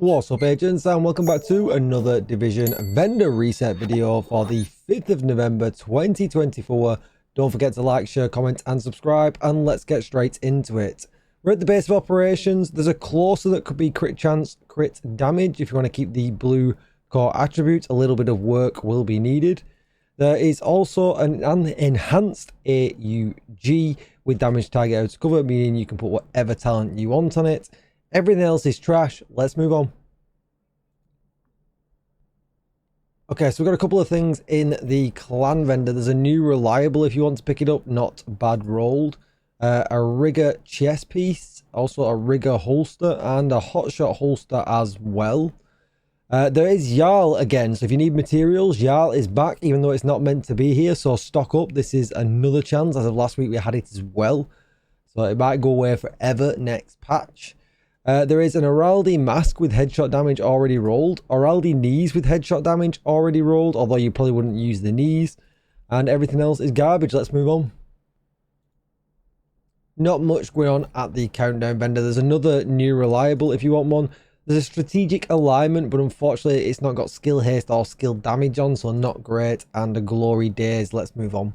What's up, agents, and welcome back to another Division vendor reset video for the 5th of November 2024. Don't forget to like, share, comment and subscribe, and let's get straight into it. We're at the base of operations. There's a closer that could be crit chance, crit damage. If you want to keep the blue core attribute, a little bit of work will be needed. There is also an enhanced AUG with damage target out of cover, meaning you can put whatever talent you want on it. Everything else is trash. Let's move on. Okay, so we've got a couple of things in the clan vendor. There's a new reliable if you want to pick it up, not bad rolled. A rigger chest piece, also a rigger holster, and a hotshot holster as well. There is Jarl again, so if you need materials, Jarl is back, even though it's not meant to be here, so stock up. This is another chance. As of last week, we had it as well, so it might go away forever next patch. There is an Araldi mask with headshot damage already rolled. Araldi knees with headshot damage already rolled, although you probably wouldn't use the knees. And everything else is garbage. Let's move on. Not much going on at the countdown vendor. There's another new reliable if you want one. There's a strategic alignment, but unfortunately it's not got skill haste or skill damage on, so not great. And a glory days. Let's move on.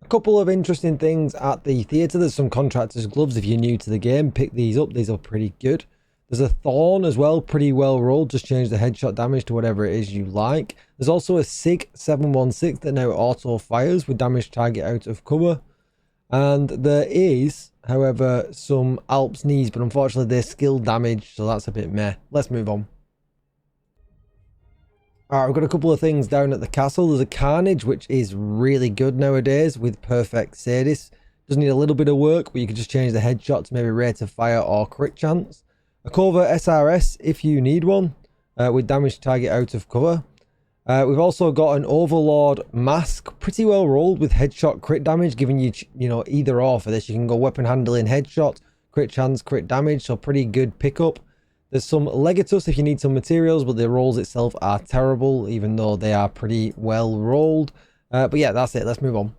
A couple of interesting things at the theatre. There's some contractor's gloves. If you're new to the game, pick these up. These are pretty good. There's a thorn as well, pretty well rolled. Just change the headshot damage to whatever it is you like. There's also a SIG 716 that now auto fires with damage target out of cover. And there is, however, some Alps knees, but unfortunately they're skill damage, so that's a bit meh. Let's move on. Alright, we've got a couple of things down at the castle. There's a Carnage, which is really good nowadays with Perfect Sadis. Does need a little bit of work, but you can just change the headshot to maybe rate of fire or crit chance. A Covert SRS if you need one, with damage target out of cover. We've also got an Overlord mask, pretty well rolled with headshot crit damage, giving you, either or for this. You can go weapon handling headshot, crit chance, crit damage, so pretty good pickup. There's some Legatus if you need some materials, but the rolls itself are terrible, even though they are pretty well rolled. But yeah, that's it. Let's move on.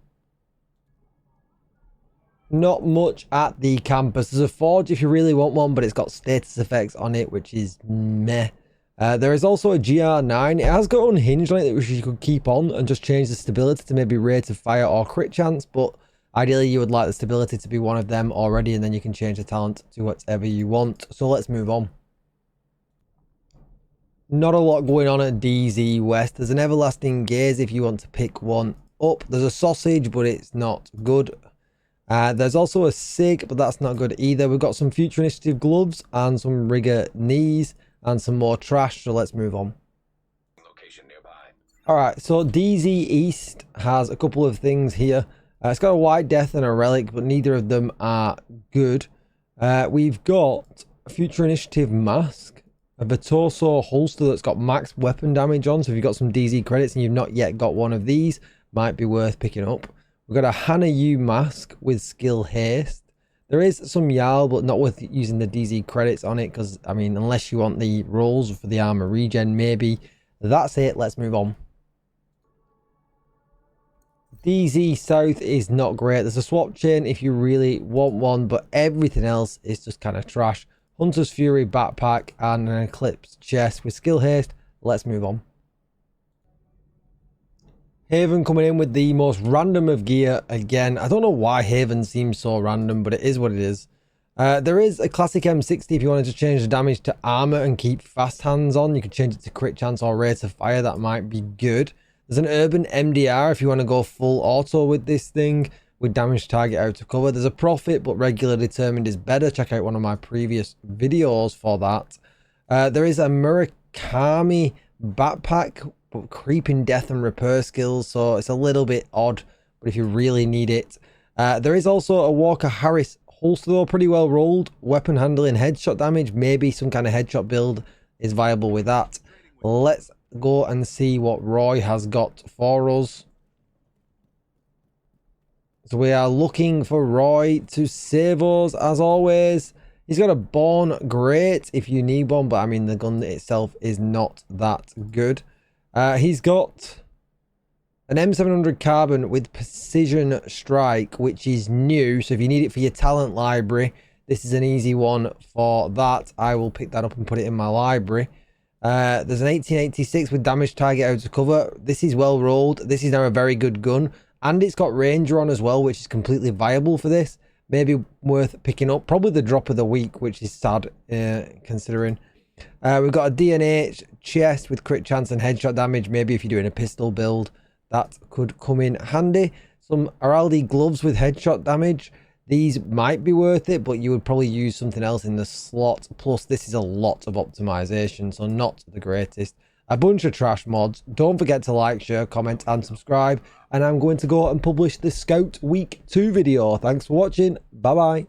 Not much at the campus. There's a Forge if you really want one, but it's got status effects on it, which is meh. There is also a GR9. It has got unhinged on it, which you could keep on and just change the stability to maybe rate of fire or crit chance, but ideally you would like the stability to be one of them already, and then you can change the talent to whatever you want. So let's move on. Not a lot going on at DZ West. There's an Everlasting Gaze if you want to pick one up. There's a Sausage, but it's not good. There's also a SIG, but that's not good either. We've got some Future Initiative gloves and some Rigger knees and some more trash, so let's move on. Location nearby. Alright, so DZ East has a couple of things here. It's got a White Death and a Relic, but neither of them are good. We've got a Future Initiative mask. A Vitoso holster that's got max weapon damage on, so if you've got some DZ credits and you've not yet got one of these, might be worth picking up. We've got a Hannah U mask with skill haste. There is some Jarl, but not worth using the DZ credits on it, because, I mean, unless you want the rolls for the armor regen, maybe. That's it. Let's move on. DZ South is not great. There's a swap chain if you really want one, but everything else is just kind of trash. Hunter's Fury backpack and an Eclipse chest with skill haste. Let's move on. Haven coming in with the most random of gear again. I don't know why Haven seems so random, but it is what it is. There is a classic M60 if you wanted to change the damage to armor and keep fast hands on. You could change it to crit chance or rate of fire. That might be good. There's an Urban MDR if you want to go full auto with this thing, with damage target out of cover. There's a Profit, but regular determined is better. Check out one of my previous videos for that. There is a Murakami backpack, but creeping death and repair skills, so it's a little bit odd, but if you really need it. There is also a Walker Harris holster, though, pretty well rolled. Weapon handling, headshot damage, maybe some kind of headshot build is viable with that. Let's go and see what Roy has got for us. So we are looking for Roy to save us, as always. He's got a Born Great if you need one, but I mean, the gun itself is not that good. He's got an M700 Carbon with Precision Strike, which is new. So if you need it for your talent library, This is an easy one for that. I will pick that up and put it in my library. There's an 1886 with damage target out of cover. This is well rolled. This is now a very good gun. And it's got Ranger on as well, which is completely viable for this. Maybe worth picking up. Probably the drop of the week, which is sad considering. We've got a DNH chest with crit chance and headshot damage. Maybe if you're doing a pistol build, that could come in handy. Some Araldi gloves with headshot damage. These might be worth it, but you would probably use something else in the slot. Plus, this is a lot of optimization, so not the greatest. A bunch of trash mods. Don't forget to like, share, comment, and subscribe. And I'm going to go and publish the Scout Week 2 video. Thanks for watching. Bye-bye.